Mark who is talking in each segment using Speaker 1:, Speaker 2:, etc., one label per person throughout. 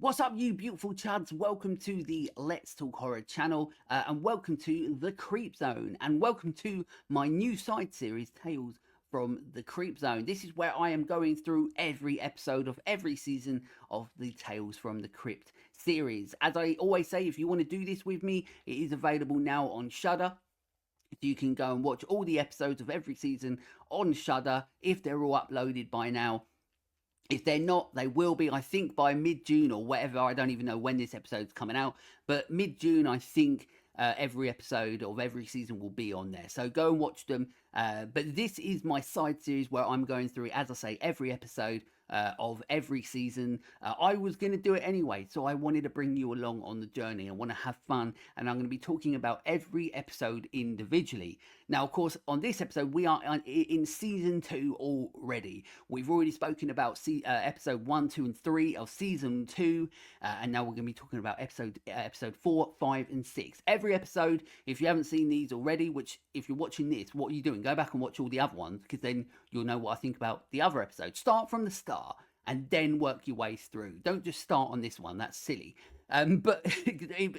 Speaker 1: What's up, you beautiful chuds? Welcome to the Let's Talk Horror channel, and welcome to the Creepzone, and welcome to my new side series, Tales from the Creepzone. This is where I am going through every episode of every season of the Tales from the Crypt series. As I always say, if you want to do this with me, it is available now on Shudder. You can go and watch all the episodes of every season on Shudder if they're all uploaded by now. If they're not, they will be, I think, by mid-June or whatever. I don't even know when this episode's coming out. But mid-June, I think every episode of every season will be on there. So go and watch them. But this is my side series where I'm going through, as I say, every episode of every season. I was going to do it anyway, so I wanted to bring you along on the journey. I want to have fun, and I'm going to be talking about every episode individually. Now, of course, on this episode, we are in season 2 already. We've already spoken about episode 1, 2, and 3 of season 2, and now we're going to be talking about episode 4, 5, and 6. Every episode, if you haven't seen these already, which if you're watching this, what are you doing? Go back and watch all the other ones, because then you'll know what I think about the other episodes. Start from the start and then work your way through. Don't just start on this one. That's silly. But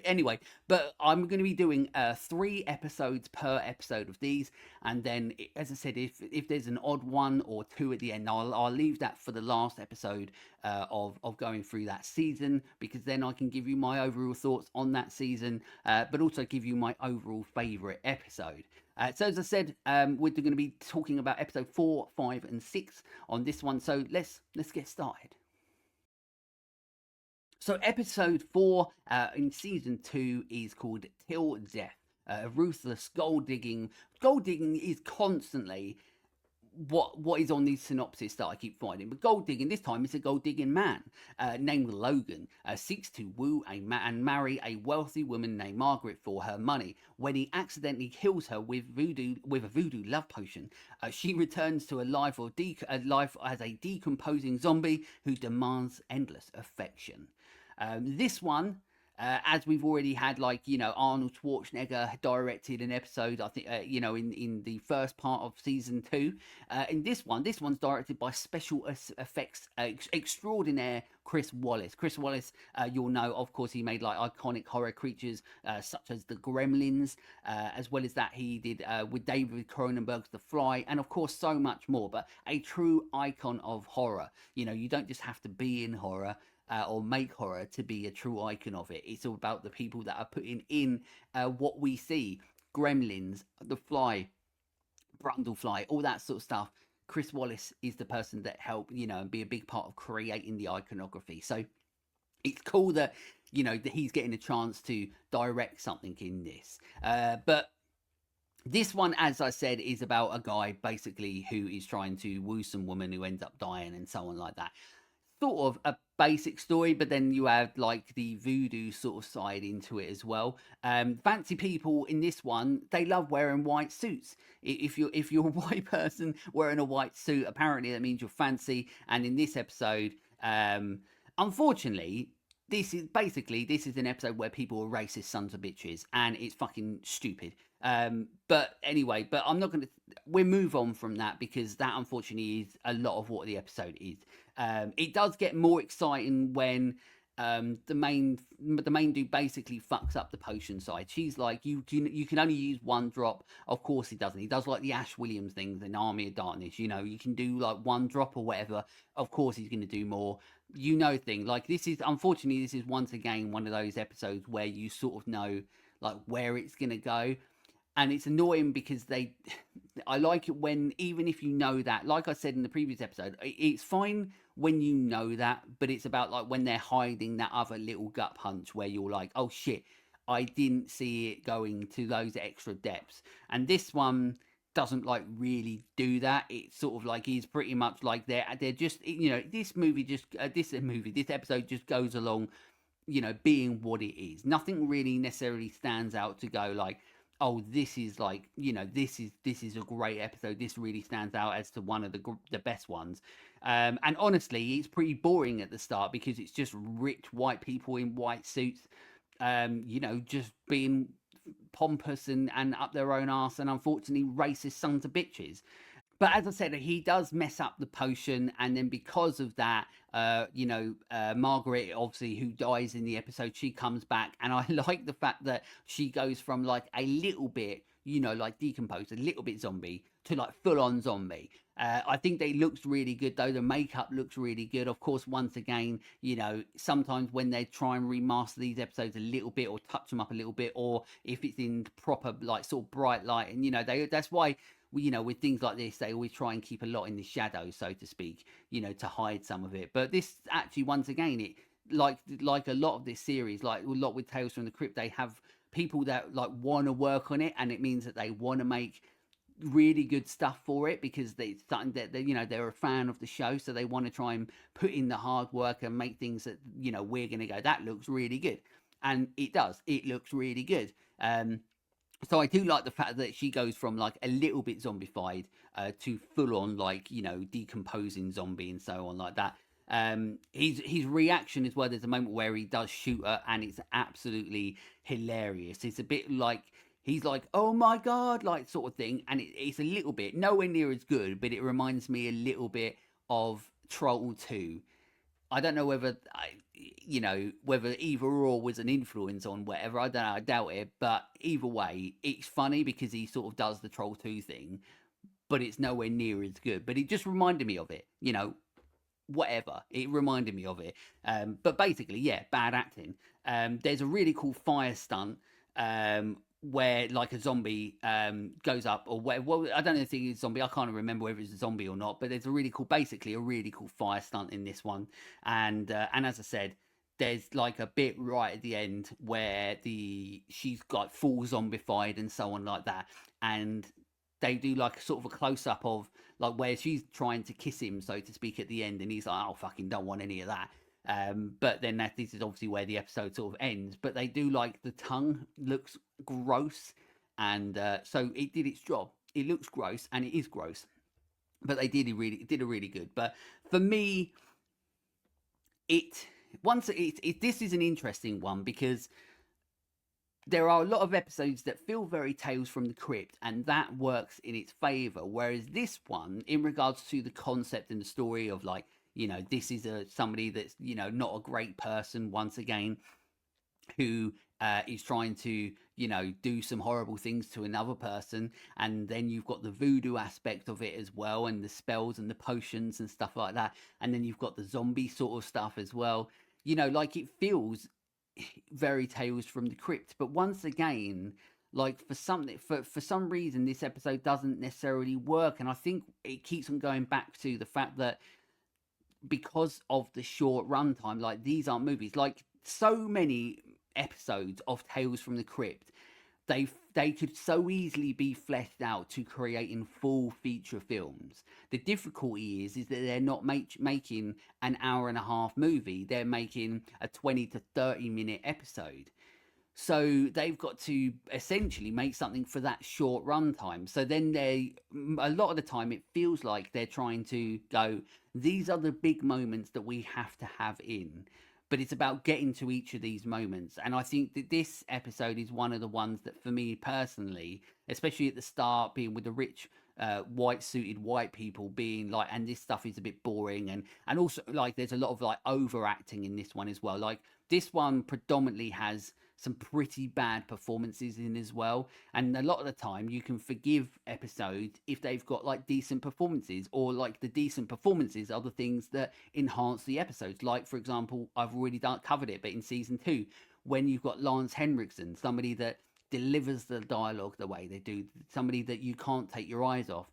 Speaker 1: anyway, but I'm going to be doing 3 episodes per episode of these, and then, as I said, if there's an odd 1 or 2 at the end, I'll leave that for the last episode of going through that season, because then I can give you my overall thoughts on that season, but also give you my overall favourite episode. So as I said, we're going to be talking about episode 4, 5, and 6 on this one. So let's get started. So episode 4 in season 2 is called Till Death. Ruthless gold digging. Gold digging is constantly what is on these synopses that I keep finding. But gold digging, this time it's a gold digging man named Logan, seeks to woo and marry a wealthy woman named Margaret for her money. When he accidentally kills her with a voodoo love potion, she returns to a life as a decomposing zombie who demands endless affection. This one, as we've already had, Arnold Schwarzenegger directed an episode, I think, in the first part of season 2. In this one's directed by special effects extraordinaire Chris Wallace. Chris Wallace, you'll know, of course, he made iconic horror creatures such as the Gremlins, as well as that he did with David Cronenberg's The Fly, and of course so much more. But a true icon of horror. You don't just have to be in horror. Or make horror to be a true icon of it. It's all about the people that are putting in what we see. Gremlins, The Fly, Brundlefly, all that sort of stuff. Chris Wallace is the person that helped, and be a big part of creating the iconography. So it's cool that, that he's getting a chance to direct something in this. But this one, as I said, is about a guy basically who is trying to woo some woman who ends up dying and so on like that. Sort of a basic story, but then you have the voodoo sort of side into it as well. Fancy people in this one, they love wearing white suits. If you're a white person wearing a white suit, apparently that means you're fancy. And in this episode, unfortunately, this is an episode where people are racist sons of bitches, and it's fucking stupid. But anyway, we'll move on from that, because that unfortunately is a lot of what the episode is. It does get more exciting when the main dude basically fucks up the potion side. She's like, you can only use 1 drop. Of course he doesn't. He does like the Ash Williams things in Army of Darkness. You can do 1 drop or whatever. Of course he's going to do more. Thing. This is once again one of those episodes where you sort of know where it's going to go. And it's annoying because I like it when, even if you know that, like I said in the previous episode, it's fine when you know that, but it's about when they're hiding that other little gut punch where you're like, oh shit, I didn't see it going to those extra depths. And this one doesn't really do that. It's sort of is pretty much they're just, this episode just goes along, being what it is. Nothing really necessarily stands out to go oh, this is this is a great episode. This really stands out as to one of the best ones. And honestly, it's pretty boring at the start because it's just rich white people in white suits, just being pompous and up their own arse, and unfortunately racist sons of bitches. but as I said, he does mess up the potion, and then because of that, Margaret, obviously, who dies in the episode, she comes back, and I like the fact that she goes from like a little bit, like decomposed, a little bit zombie, to like full on zombie. I think they looks really good though. The makeup looks really good. Of course, once again, sometimes when they try and remaster these episodes a little bit or touch them up a little bit, or if it's in proper like sort of bright light, and that's why with things like this, they always try and keep a lot in the shadows, so to speak, to hide some of it. But this actually, once again, it like a lot of this series, like a lot with Tales from the Crypt, they have people that like want to work on it, and it means that they want to make really good stuff for it because it's something that they're a fan of the show, so they want to try and put in the hard work and make things that we're gonna go, that looks really good, and it does. It looks really good. So I do like the fact that she goes from like a little bit zombified to full on like decomposing zombie and so on like that. His reaction as well. There's a moment where he does shoot her, and it's absolutely hilarious. It's a bit like he's like, "Oh my god," like sort of thing, and it's a little bit nowhere near as good, but it reminds me a little bit of Troll 2. I don't know whether whether either or was an influence on whatever. I don't know. I doubt it. But either way, it's funny because he sort of does the Troll 2 thing, but it's nowhere near as good. But it just reminded me of it. Whatever. It reminded me of it. But basically, yeah, bad acting. There's a really cool fire stunt where like a zombie goes up, or where, well, I don't know if it's a zombie. I can't remember whether it's a zombie or not. But there's basically a really cool fire stunt in this one. And as I said, there's like a bit right at the end where she's got full zombified and so on like that, and they do like sort of a close up of like where she's trying to kiss him, so to speak, at the end, and he's like, "Oh, fucking don't want any of that." But then this is obviously where the episode sort of ends. But they do like the tongue looks gross, and so it did its job. It looks gross, and it is gross, but they did a really good. But for me, this is an interesting one because there are a lot of episodes that feel very Tales from the Crypt, and that works in its favor. Whereas this one, in regards to the concept and the story of like, this is somebody that's, not a great person, once again, who is trying to, do some horrible things to another person. And then you've got the voodoo aspect of it as well, and the spells and the potions and stuff like that. And then you've got the zombie sort of stuff as well. Like it feels very Tales from the Crypt, but once again, like for some reason, this episode doesn't necessarily work, and I think it keeps on going back to the fact that because of the short runtime, like these aren't movies. Like so many episodes of Tales from the Crypt, they could so easily be fleshed out to creating full feature films. The difficulty is that they're not making an hour and a half movie. They're making a 20 to 30 minute episode. So they've got to essentially make something for that short runtime. So then a lot of the time, it feels like they're trying to go, these are the big moments that we have to have in. But it's about getting to each of these moments. And I think that this episode is one of the ones that, for me personally, especially at the start, being with the rich white people being like, and this stuff is a bit boring, and also like there's a lot of like overacting in this one as well. Like this one predominantly has some pretty bad performances in as well, and a lot of the time you can forgive episodes if they've got like decent performances, or like the decent performances are the things that enhance the episodes. Like for example, I've already covered it, but in season 2, when you've got Lance Henriksen, somebody that delivers the dialogue the way they do, somebody that you can't take your eyes off,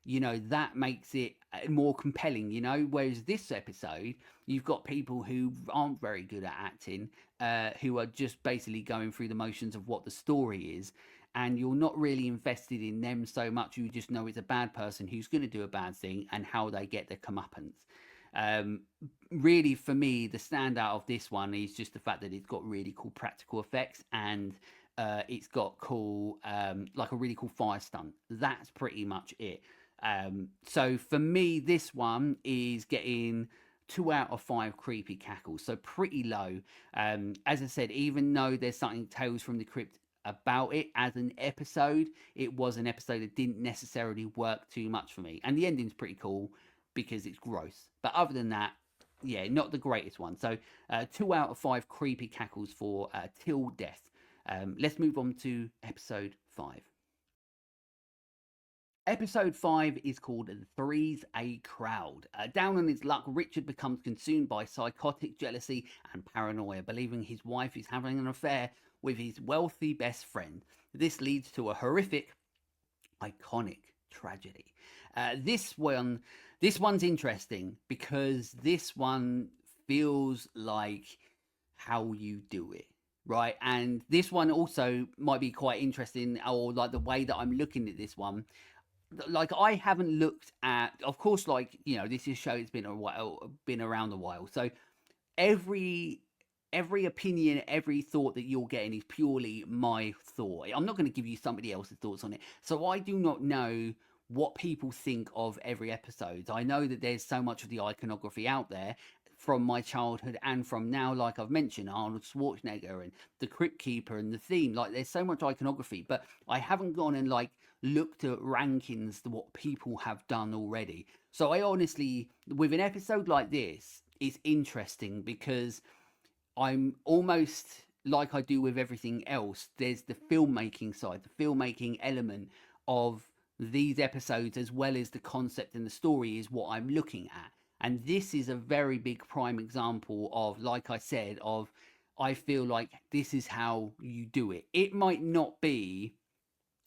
Speaker 1: that makes it more compelling, whereas this episode, you've got people who aren't very good at acting, who are just basically going through the motions of what the story is, and you're not really invested in them so much. You just know it's a bad person who's going to do a bad thing and how they get their comeuppance. Really, for me, the standout of this one is just the fact that it's got really cool practical effects, and it's got cool, like a really cool fire stunt. That's pretty much it. So for me, this one is getting 2 out of 5 creepy cackles, so pretty low. As I said, even though there's something Tales from the Crypt about it as an episode. It was an episode that didn't necessarily work too much for me. And the ending's pretty cool because it's gross. But other than that, yeah, not the greatest one. So 2 out of 5 creepy cackles for Till Death. Let's move on to episode 5. Episode 5 is called Three's a Crowd. Down on his luck, Richard becomes consumed by psychotic jealousy and paranoia, believing his wife is having an affair with his wealthy best friend. This leads to a horrific, iconic tragedy. This one's interesting because this one feels like how you do it. Right, and this one also might be quite interesting, or like the way that I'm looking at this one. Like I haven't looked at, of course, like this is a show that's been around a while, so every opinion, every thought that you're getting is purely my thought. I'm not going to give you somebody else's thoughts on it, so I do not know what people think of every episode. I know that there's so much of the iconography out there from my childhood and from now, like I've mentioned, Arnold Schwarzenegger and the Crypt Keeper and the theme. Like there's so much iconography, but I haven't gone and like looked at rankings to what people have done already. So I honestly, with an episode like this, it's interesting because I'm almost like I do with everything else. There's the filmmaking side, the filmmaking element of these episodes, as well as the concept and the story, is what I'm looking at. And this is a very big prime example of, like I said, of I feel like this is how you do it. It might not be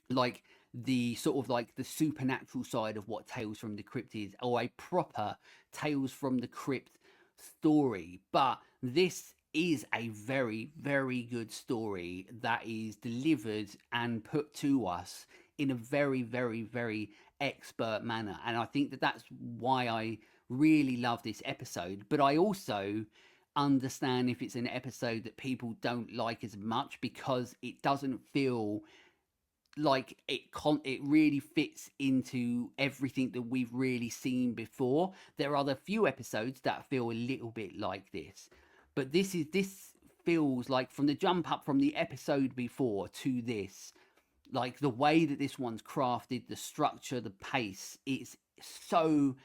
Speaker 1: like the sort of like the supernatural side of what Tales from the Crypt is, or a proper Tales from the Crypt story, but this is a very, very good story that is delivered and put to us in a very, very, very expert manner. And I think that that's why I really love this episode. But I also understand if it's an episode that people don't like as much because it doesn't feel like it really fits into everything that we've really seen before. There are the few episodes that feel a little bit like this, but this feels like, from the jump up from the episode before to this, like the way that this one's crafted, the structure, the pace, it's so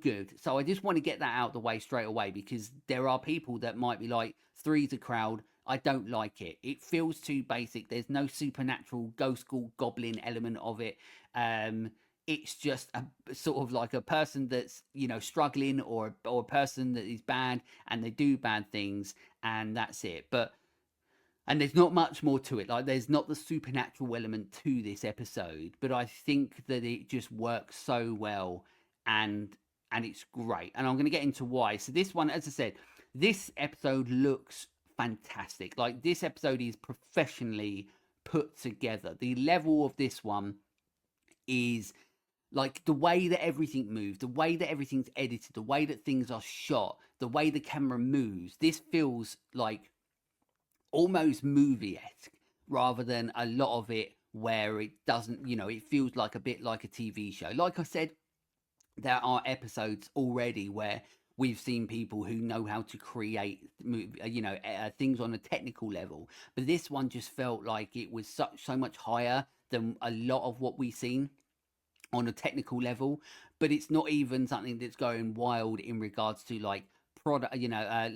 Speaker 1: good. So I just want to get that out of the way straight away, because there are people that might be like, Three's a Crowd, I don't like it. It feels too basic. There's no supernatural ghost school goblin element of it. It's just a sort of like a person that's struggling, or a person that is bad and they do bad things, and that's it. And there's not much more to it. Like there's not the supernatural element to this episode, but I think that it just works so well, and it's great. And I'm going to get into why. So this one, as I said, this episode looks fantastic. Like this episode is professionally put together. The level of this one is like the way that everything moves, the way that everything's edited, the way that things are shot, the way the camera moves. This feels like almost movie-esque, rather than a lot of it where it doesn't, it feels like a bit like a TV show. Like I said, there are episodes already where we've seen people who know how to create things on a technical level, but this one just felt like it was so much higher than a lot of what we've seen on a technical level. But it's not even something that's going wild in regards to like product,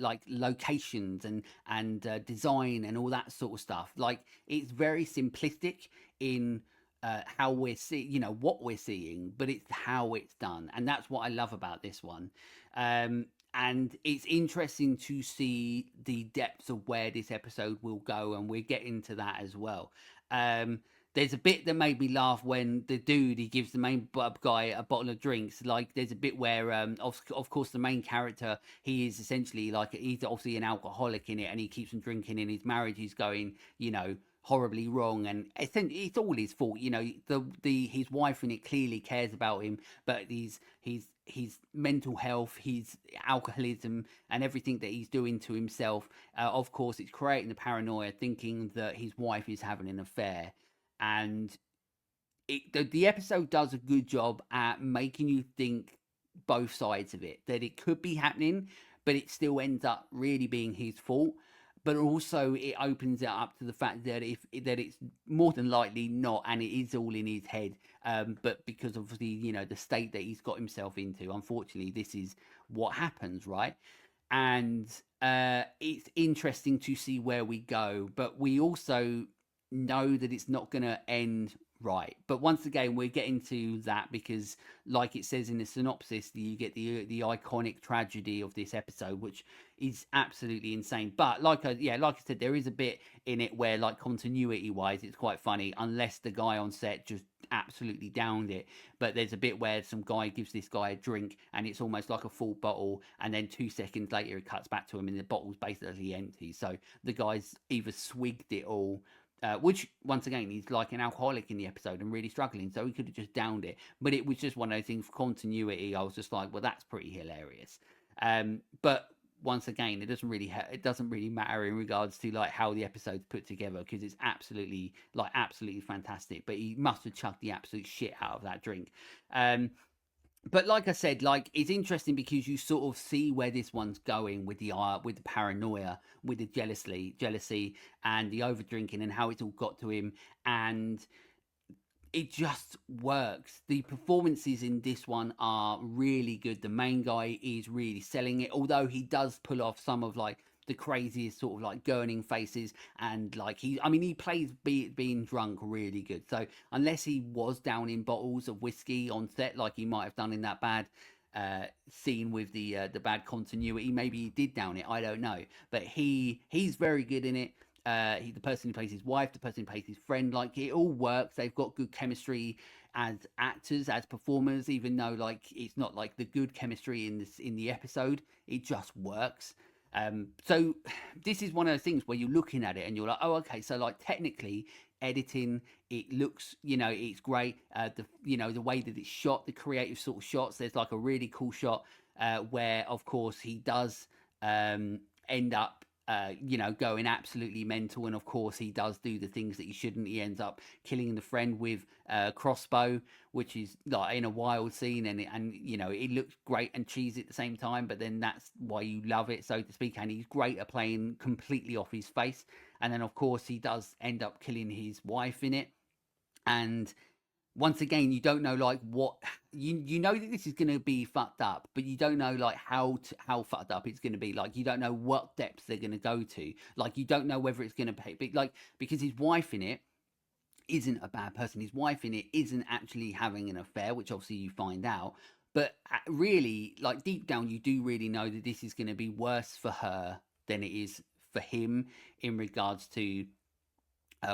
Speaker 1: like locations and design and all that sort of stuff. Like it's very simplistic in how we're seeing, what we're seeing, but it's how it's done, and that's what I love about this one. And it's interesting to see the depths of where this episode will go, and we're getting to that as well. There's a bit that made me laugh when the dude, he gives the main guy a bottle of drinks. Like there's a bit where of course the main character, he is essentially like, he's obviously an alcoholic in it, and he keeps on drinking, and his marriage is going horribly wrong, and it's all his fault. His wife in it clearly cares about him, but his mental health, his alcoholism, and everything that he's doing to himself, of course it's creating the paranoia, thinking that his wife is having an affair. And the episode does a good job at making you think both sides of it, that it could be happening, but it still ends up really being his fault. but also it opens it up to the fact that it's more than likely not, and it is all in his head. But because of the state that he's got himself into, unfortunately, this is what happens, right? And it's interesting to see where we go, but we also know that it's not going to end right. But once again, we're getting to that because, like it says in the synopsis, you get the iconic tragedy of this episode, which is absolutely insane. But like I said, there is a bit in it where, like, continuity wise, it's quite funny, unless the guy on set just absolutely downed it. But there's a bit where some guy gives this guy a drink and it's almost like a full bottle, and then 2 seconds later it cuts back to him and the bottle's basically empty. So the guy's either swigged it all, which once again, he's like an alcoholic in the episode and really struggling, so he could have just downed it. But it was just one of those things for continuity. I was just like, well, that's pretty hilarious. But once again, it doesn't really matter in regards to like how the episode's put together, because it's absolutely fantastic. But he must have chugged the absolute shit out of that drink. But like I said, like, it's interesting because you sort of see where this one's going with the paranoia, with the jealousy, and the over drinking, and how it's all got to him, and it just works. The performances in this one are really good. The main guy is really selling it, although he does pull off some of like the craziest sort of like gurning faces, and like he plays being drunk really good. So unless he was down in bottles of whiskey on set, like he might have done in that bad scene with the bad continuity, maybe he did down it, I don't know, but he's very good in it. The person who plays his wife, the person who plays his friend, like, it all works. They've got good chemistry as actors, as performers, even though like it's not like the good chemistry in the episode. It just works. So this is one of those things where you're looking at it and you're like, oh, okay, so like technically editing, it looks, it's great. The way that it's shot, the creative sort of shots, there's like a really cool shot where of course he does end up going absolutely mental, and of course he does do the things that he shouldn't. He ends up killing the friend with a crossbow, which is like in a wild scene, and it looks great and cheesy at the same time, but then that's why you love it, so to speak. And he's great at playing completely off his face. And then of course he does end up killing his wife in it, and once again, you don't know like what you know that this is going to be fucked up, but you don't know like how fucked up it's going to be. Like, you don't know what depths they're going to go to. Like, you don't know whether it's going to pay, like, because his wife in it isn't a bad person. His wife in it isn't actually having an affair, which obviously you find out. But really, like, deep down, you do really know that this is going to be worse for her than it is for him in regards to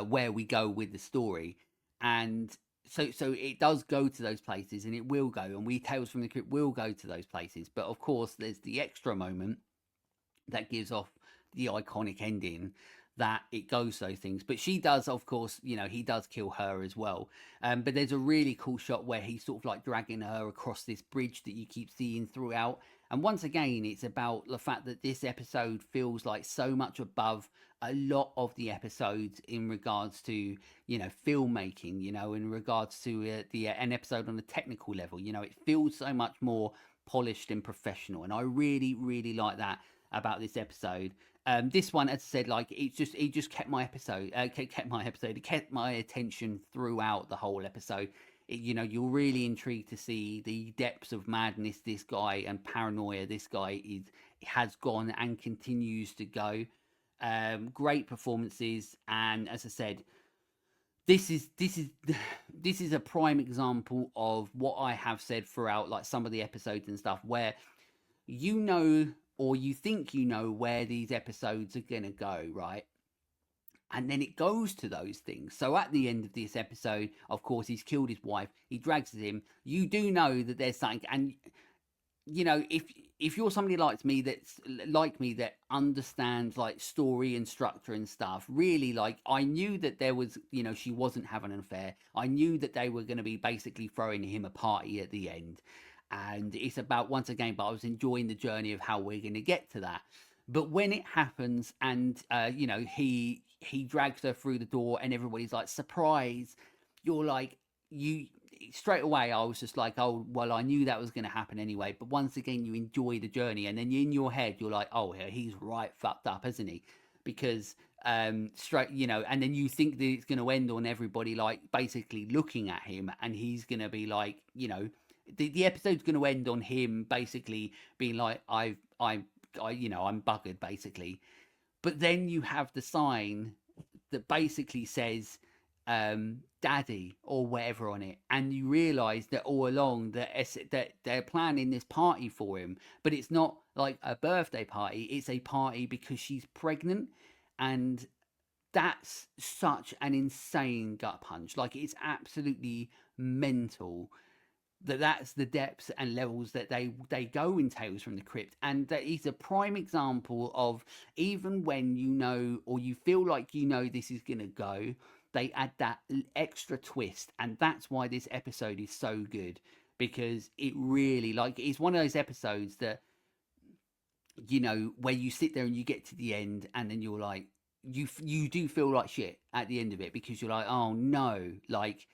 Speaker 1: where we go with the story. And so it does go to those places, and it will go, and we Tales from the Crypt will go to those places. But of course, there's the extra moment that gives off the iconic ending, that it goes those things. But she does, of course, he does kill her as well. But there's a really cool shot where he's sort of like dragging her across this bridge that you keep seeing throughout. And once again, it's about the fact that this episode feels like so much above a lot of the episodes in regards to filmmaking, in regards to an episode on a technical level. It feels so much more polished and professional, and I really, really like that about this episode. This one, as I said, like, it just kept my it kept my attention throughout the whole episode. You're really intrigued to see the depths of madness this guy and paranoia this guy has gone and continues to go. Great performances, and as I said, this is a prime example of what I have said throughout, like, some of the episodes and stuff, where or you think where these episodes are gonna go, right? And then it goes to those things. So at the end of this episode, of course, he's killed his wife. He drags him. You do know that there's something, and if you're somebody like me that understands like story and structure and stuff, really, like, I knew that there was, she wasn't having an affair. I knew that they were going to be basically throwing him a party at the end. And it's about, once again, but I was enjoying the journey of how we're going to get to that. But when it happens, and he drags her through the door, and everybody's like, surprise, you're like, straight away I was just like, oh, well, I knew that was going to happen anyway. But once again, you enjoy the journey, and then in your head you're like, oh, he's right fucked up, isn't he? because straight, and then you think that it's going to end on everybody like basically looking at him, and he's going to be like, the episode's going to end on him basically being like, I'm buggered basically. But then you have the sign that basically says daddy or whatever on it, and you realize that all along that they're planning this party for him, but it's not like a birthday party, it's a party because she's pregnant. And that's such an insane gut punch. Like, it's absolutely mental that's the depths and levels that they go in Tales from the Crypt. And that is a prime example of, even when or you feel like this is gonna go, they add that extra twist. And that's why this episode is so good, because it really, like, it's one of those episodes that, where you sit there and you get to the end, and then you're like, you do feel like shit at the end of it, because you're like, oh no, like,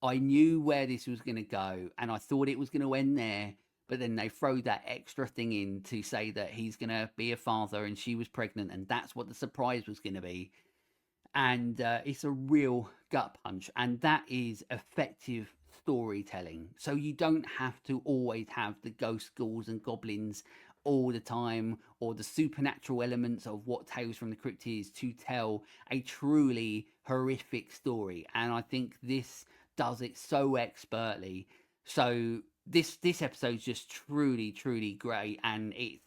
Speaker 1: I knew where this was going to go, and I thought it was going to end there, but then they throw that extra thing in to say that he's going to be a father and she was pregnant, and that's what the surprise was going to be. And it's a real gut punch, and that is effective storytelling. So you don't have to always have the ghost, ghouls, and goblins all the time, or the supernatural elements of what Tales from the Crypt is, to tell a truly horrific story. And I think this does it so expertly. So this episode's just truly great, and it's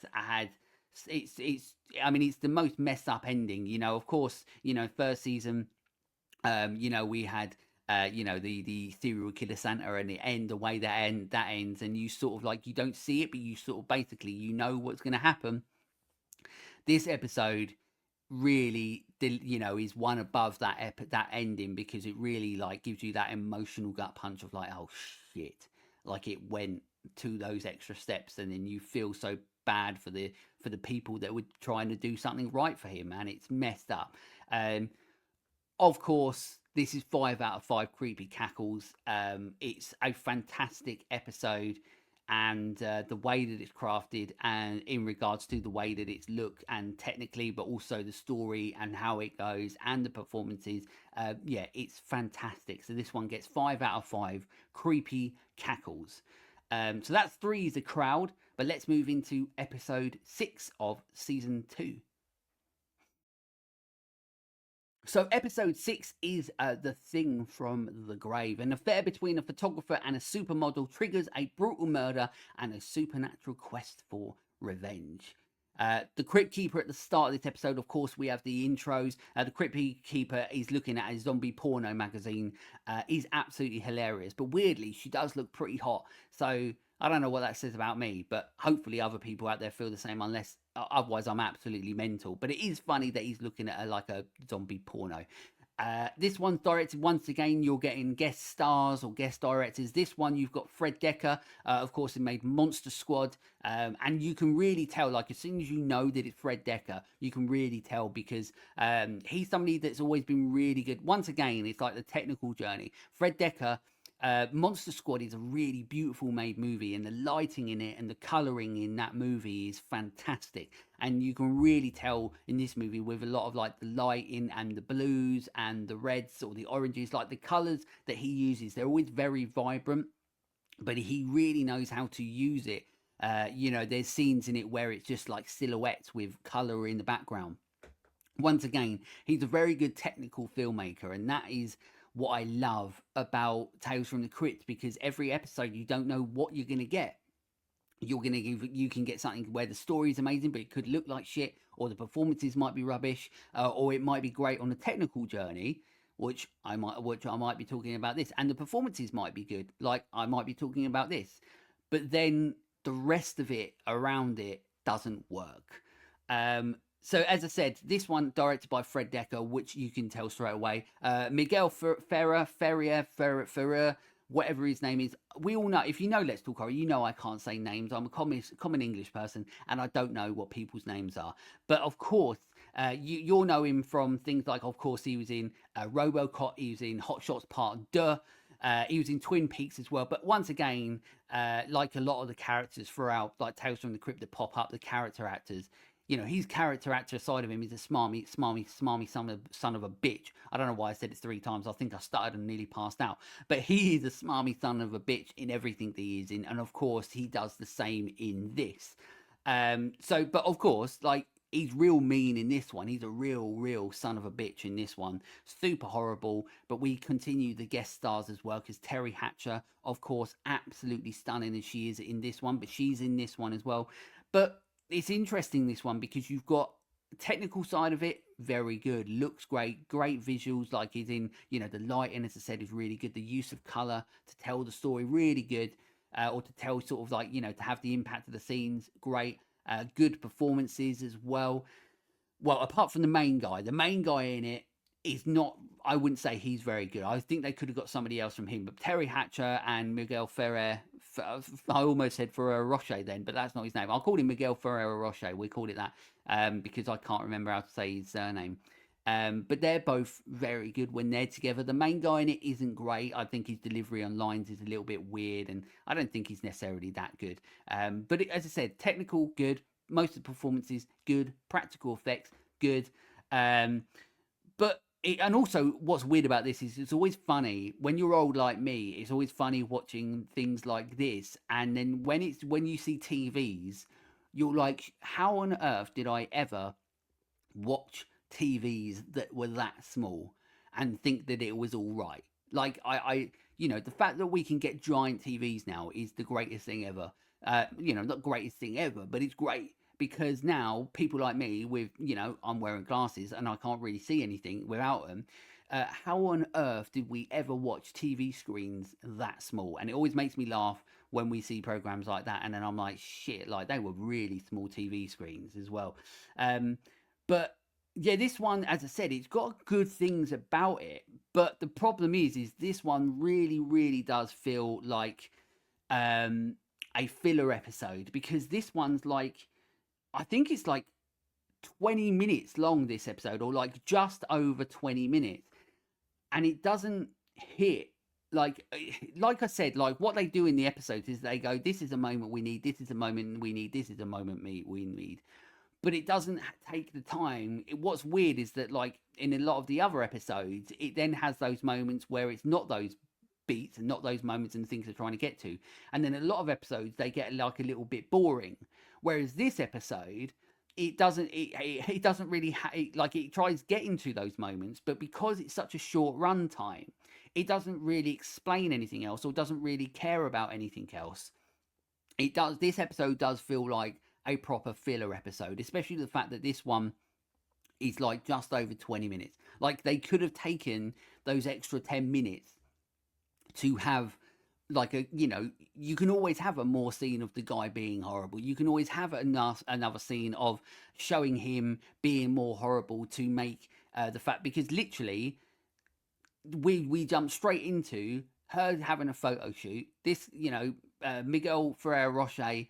Speaker 1: the most messed up ending. Of course, first season, we had the serial killer Santa, and the way that ends, and you sort of like, you don't see it, but you sort of basically what's going to happen. This episode really is one above that ending, because it really like gives you that emotional gut punch of like, oh shit, like it went to those extra steps, and then you feel so bad for the people that were trying to do something right for him, and it's messed up. Of course, this is 5 out of 5 creepy cackles. It's a fantastic episode, and the way that it's crafted, and in regards to the way that it's looked and technically, but also the story and how it goes and the performances, it's fantastic. So this one gets 5 out of 5 creepy cackles. So that's 3 is the crowd, but let's move into episode 6 of season 2. So episode 6 is The Thing from the Grave. An affair between a photographer and a supermodel triggers a brutal murder and a supernatural quest for revenge. The Crypt Keeper at the start of this episode, of course, we have the intros. The Crypt Keeper is looking at a zombie porno magazine. Is absolutely hilarious. But weirdly, she does look pretty hot. So I don't know what that says about me, but hopefully other people out there feel the same, unless otherwise I'm absolutely mental. But it is funny that he's looking at like a zombie porno. This one's directed, once again, you're getting guest stars or guest directors. This one, you've got Fred Dekker, of course, he made Monster Squad, and you can really tell, like, as soon as you know that it's Fred Dekker, you can really tell, because he's somebody that's always been really good. Once again, it's like the technical journey. Fred Dekker, Monster Squad is a really beautiful made movie, and the lighting in it and the colouring in that movie is fantastic. And you can really tell in this movie, with a lot of like the lighting and the blues and the reds or the oranges, like the colours that he uses, they're always very vibrant, but he really knows how to use it. There's scenes in it where it's just like silhouettes with colour in the background. Once again, he's a very good technical filmmaker, and that is what I love about Tales from the Crypt, because every episode you don't know what you're going to get. You can get something where the story is amazing, but it could look like shit, or the performances might be rubbish, or it might be great on a technical journey, which I might be talking about this, and the performances might be good, like I might be talking about this, but then the rest of it around it doesn't work. So as I said, this one directed by Fred Dekker, which you can tell straight away. Miguel Ferrer, whatever his name is. We all know, if you know Let's Talk Horror, you know I can't say names. I'm a common English person, and I don't know what people's names are. But of course, you'll know him from things like, of course, he was in RoboCop, he was in Hot Shots Part 2. He was in Twin Peaks as well. But once again, like a lot of the characters throughout, like Tales from the Crypt that pop up, the character actors, you know, his character actor side of him is a smarmy son of a bitch. I don't know why I said it 3 times. I think I stuttered and nearly passed out. But he is a smarmy son of a bitch in everything that he is in, and of course he does the same in this. So, but of course, like, he's real mean in this one. He's a real son of a bitch in this one. Super horrible. But we continue the guest stars as well, because Terry Hatcher, of course, absolutely stunning as she is in this one, but she's in this one as well. But it's interesting, this one, because you've got technical side of it, very good, looks great visuals, like he's in, you know, the lighting, as I said, is really good, the use of color to tell the story, really good, or to tell sort of like, you know, to have the impact of the scenes, great. Good performances as well. Well, apart from the main guy in it is not, I wouldn't say he's very good. I think they could have got somebody else from him, but Terry Hatcher and Miguel Ferrer, I almost said Ferrero Rocher then, but that's not his name. I'll call him Miguel Ferrero Rocher. We called it that because I can't remember how to say his surname. But they're both very good when they're together. The main guy in it isn't great. I think his delivery on lines is a little bit weird, and I don't think he's necessarily that good. But as I said, technical, good. Most of the performances, good. Practical effects, good. But and also, what's weird about this is it's always funny when you're old like me. It's always funny watching things like this, and then when you see TVs, you're like, how on earth did I ever watch TVs that were that small and think that it was all right? Like, you know, the fact that we can get giant TVs now is the greatest thing ever. You know, not greatest thing ever, but it's great because now people like me with, you know, I'm wearing glasses and I can't really see anything without them. How on earth did we ever watch TV screens that small? And it always makes me laugh when we see programs like that. And then I'm like, shit, like they were really small TV screens as well. But yeah, this one, as I said, it's got good things about it. But the problem is this one really does feel like a filler episode, because this one's like, I think it's like 20 minutes long, this episode, or like just over 20 minutes. And it doesn't hit like I said, like what they do in the episodes is they go, this is a moment we need, this is a moment we need, this is a moment we need. But it doesn't take the time. What's weird is that, like, in a lot of the other episodes, it then has those moments where it's not those beats and not those moments and things they're trying to get to. And then a lot of episodes, they get like a little bit boring. Whereas this episode, it doesn't really like, it tries getting to those moments, but because it's such a short run time, it doesn't really explain anything else or doesn't really care about anything else. This episode does feel like a proper filler episode, especially the fact that this one is like just over 20 minutes. Like, they could have taken those extra 10 minutes to have like a, you know, you can always have a more scene of the guy being horrible. You can always have another scene of showing him being more horrible to make the fact, because literally we jump straight into her having a photo shoot. This, you know, Miguel Ferrer Rocher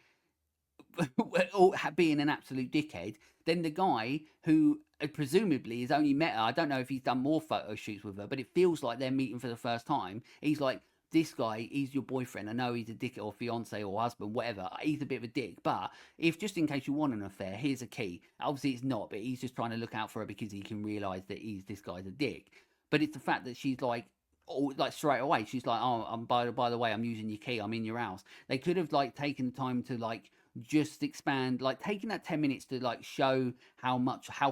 Speaker 1: being an absolute dickhead. Then the guy who presumably has only met her, I don't know if he's done more photo shoots with her, but it feels like they're meeting for the first time. He's like, this guy, he's your boyfriend. I know he's a dick or fiance or husband, whatever. He's a bit of a dick, but if just in case you want an affair, here's a key. Obviously, it's not, but he's just trying to look out for her because he can realise that this guy's a dick. But it's the fact that she's like, oh, like straight away, she's like, oh, by the way, I'm using your key. I'm in your house. They could have like taken time to like just expand, like taking that 10 minutes to like show how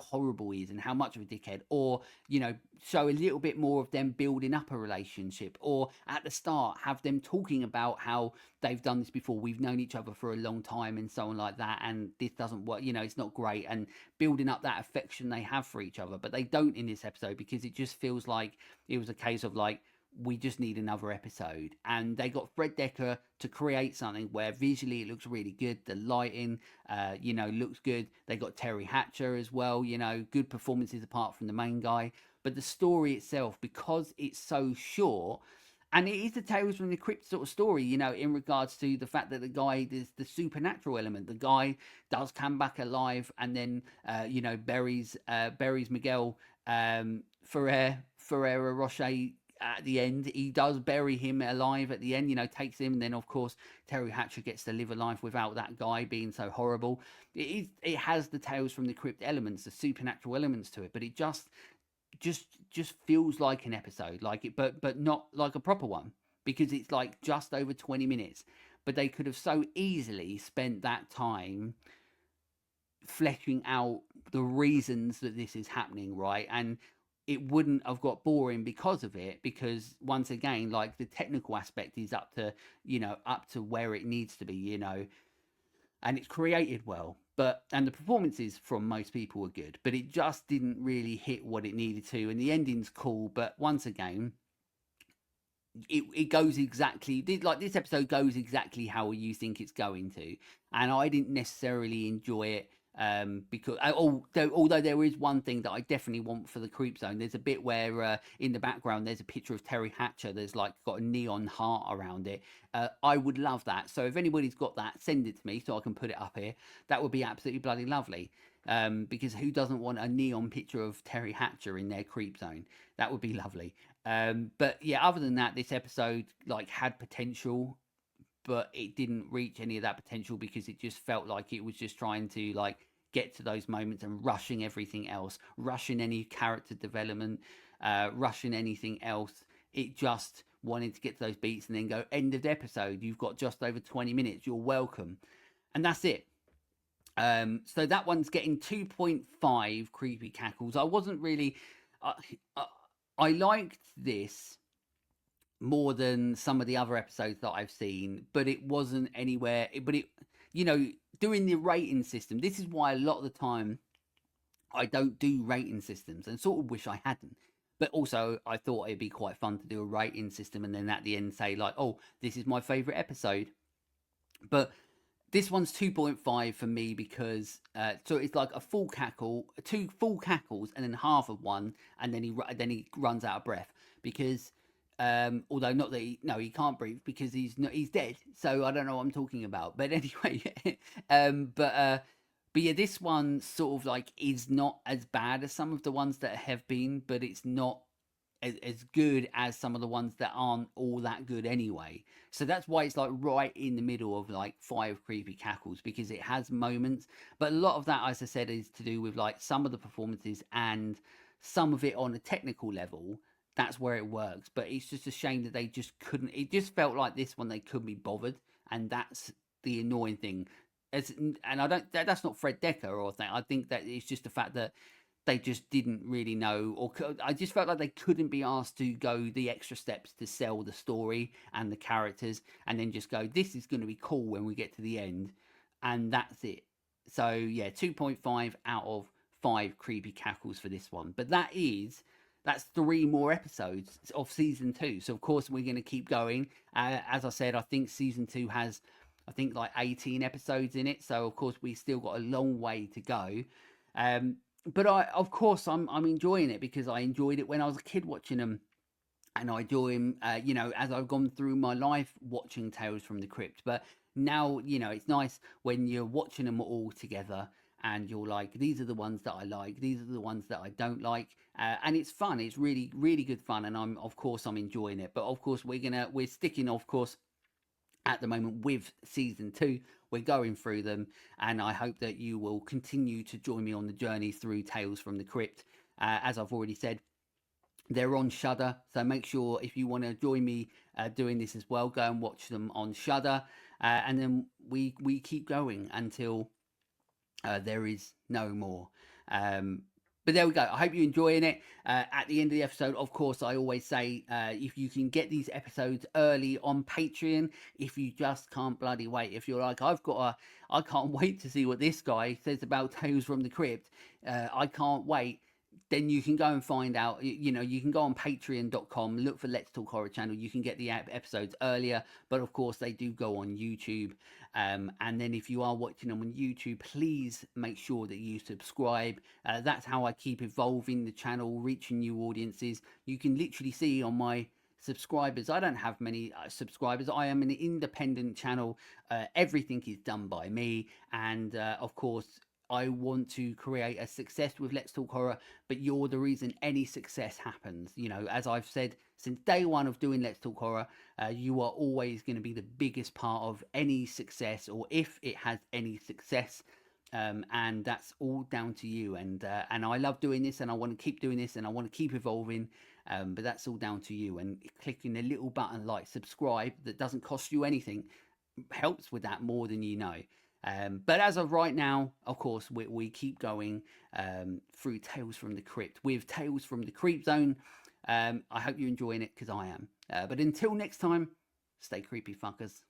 Speaker 1: horrible he is and how much of a dickhead, or, you know, show a little bit more of them building up a relationship, or at the start have them talking about how they've done this before, we've known each other for a long time and so on like that, and this doesn't work, you know, it's not great, and building up that affection they have for each other. But they don't in this episode, because it just feels like it was a case of like, we just need another episode. And they got Fred Decker to create something where visually it looks really good. The lighting, you know, looks good. They got Terry Hatcher as well, you know, good performances apart from the main guy. But the story itself, because it's so short, and it is the Tales from the Crypt sort of story, you know, in regards to the fact that the guy, there's the supernatural element. The guy does come back alive and then, you know, buries Miguel Ferrero Rocher at the end. He does bury him alive at the end, you know, takes him. And then, of course, Terry Hatcher gets to live a life without that guy being so horrible. It has the Tales from the Crypt elements, the supernatural elements to it, but it just feels like an episode, like it, but not like a proper one, because it's like just over 20 minutes. But they could have so easily spent that time fleshing out the reasons that this is happening, right? And it wouldn't have got boring because of it, because once again, like, the technical aspect is up to, you know, up to where it needs to be, you know, and it's created well. But and the performances from most people were good, but it just didn't really hit what it needed to. And the ending's cool, but once again, it goes exactly like this episode goes exactly how you think it's going to, and I didn't necessarily enjoy it, because although there is one thing that I definitely want for the Creep Zone. There's a bit where in the background there's a picture of Terry Hatcher. There's like got a neon heart around it. I would love that. So if anybody's got that, send it to me so I can put it up here. That would be absolutely bloody lovely. Because who doesn't want a neon picture of Terry Hatcher in their Creep Zone? That would be lovely. But yeah, other than that, this episode like had potential, but it didn't reach any of that potential because it just felt like it was just trying to like get to those moments and rushing everything else, rushing any character development, rushing anything else. It just wanted to get to those beats and then go, end of the episode. You've got just over 20 minutes. You're welcome. And that's it. So that one's getting 2.5 creepy cackles. I wasn't really. I, I, I liked this more than some of the other episodes that I've seen, but it wasn't anywhere. But it, you know, doing the rating system. This is why a lot of the time I don't do rating systems, and sort of wish I hadn't. But also, I thought it'd be quite fun to do a rating system, and then at the end say like, "Oh, this is my favorite episode." But this one's 2.5 for me because so it's like a full cackle, two full cackles, and then half of one, and then he runs out of breath because although not that he can't breathe because he's dead. So I don't know what I'm talking about. But anyway, um, but uh, but yeah, this one sort of like is not as bad as some of the ones that have been, but it's not as good as some of the ones that aren't all that good anyway. So that's why it's like right in the middle of like 5 creepy cackles, because it has moments, but a lot of that, as I said, is to do with like some of the performances and some of it on a technical level. That's where it works, but it's just a shame that they just couldn't. It just felt like this one they couldn't be bothered, and that's the annoying thing. And I don't. That's not Fred Decker or thing. I think that it's just the fact that they just didn't really know, or I just felt like they couldn't be asked to go the extra steps to sell the story and the characters, and then just go, this is going to be cool when we get to the end, and that's it. So yeah, 2.5 out of 5 creepy cackles for this one. But that's 3 more episodes of season 2. So of course we're going to keep going. As I said, I think season 2 has, I think, like 18 episodes in it. So of course we still got a long way to go. But of course, I'm enjoying it because I enjoyed it when I was a kid watching them, and I enjoy them, you know, as I've gone through my life watching Tales from the Crypt. But now, you know, it's nice when you're watching them all together, and you're like, these are the ones that I like, these are the ones that I don't like, and it's fun. It's really, really good fun, and I'm enjoying it. But of course, we're sticking, of course, at the moment with season 2. We're going through them, and I hope that you will continue to join me on the journey through Tales from the Crypt. As I've already said, they're on Shudder, so make sure if you want to join me doing this as well, go and watch them on Shudder, and then we keep going until there is no more. But there we go. I hope you're enjoying it. At the end of the episode, of course, I always say, if you can get these episodes early on Patreon, if you just can't bloody wait, if you're like, I can't wait to see what this guy says about Tales from the Crypt, I can't wait, then you can go and find out. You know, you can go on patreon.com, look for Let's Talk Horror Channel. You can get the episodes earlier, but of course they do go on YouTube. And then if you are watching them on YouTube, please make sure that you subscribe. That's how I keep evolving the channel, reaching new audiences. You can literally see on my subscribers, I don't have many subscribers. I am an independent channel. Everything is done by me, and of course I want to create a success with Let's Talk Horror, but you're the reason any success happens. You know, as I've said since day one of doing Let's Talk Horror, you are always going to be the biggest part of any success, or if it has any success. And that's all down to you. And I love doing this, and I want to keep doing this, and I want to keep evolving. But that's all down to you. And clicking the little button like subscribe that doesn't cost you anything helps with that more than you know. But as of right now, of course, we keep going through Tales from the Crypt with Tales from the Creepzone. I hope you're enjoying it, because I am. But until next time, stay creepy, fuckers.